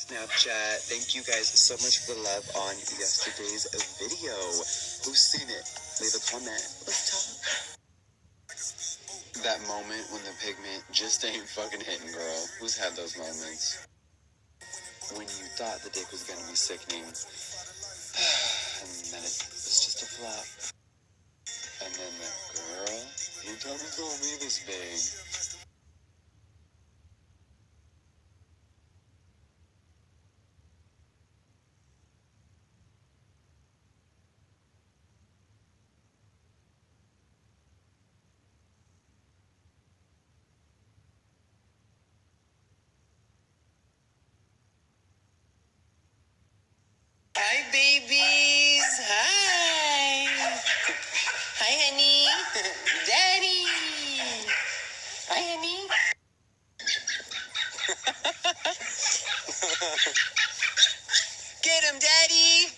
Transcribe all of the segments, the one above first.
Snapchat. Thank you guys so much for the love on yesterday's video. Who's seen it? Leave a comment. Let's talk. That moment when the pigment just ain't fucking hitting, girl. Who's had those moments? When you thought the dick was gonna be sickening, and then it was just a flop. And then the girl, your tummy's gonna be this big. Hi, babies. Hi. Hi, honey. Daddy. Hi, honey. Get him, Daddy.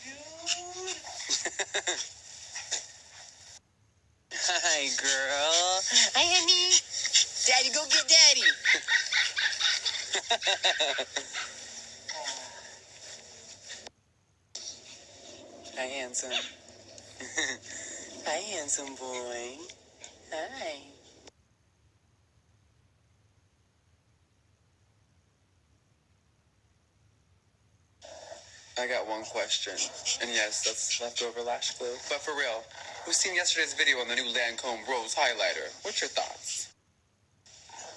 Hi, girl. Hi, honey. Daddy, go get Daddy. Hi, handsome. Hi, handsome boy. Hi. I got one question. And yes, that's leftover lash glue. But for real, who's seen yesterday's video on the new Lancome Rose Highlighter? What's your thoughts?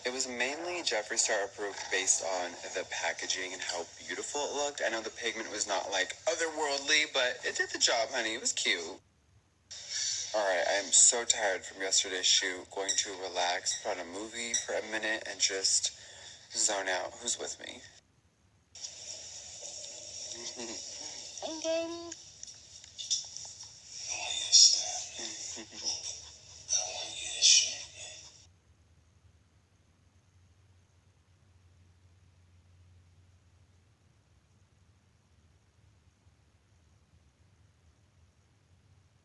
It was mainly Jeffree Star approved based on the packaging and how beautiful it looked. I know the pigment was not like otherworldly, but it did the job, honey. It was cute. Alright, I am so tired from yesterday's shoot. Going to relax, put on a movie for a minute, and just zone out. Who's with me? Hi, Daddy.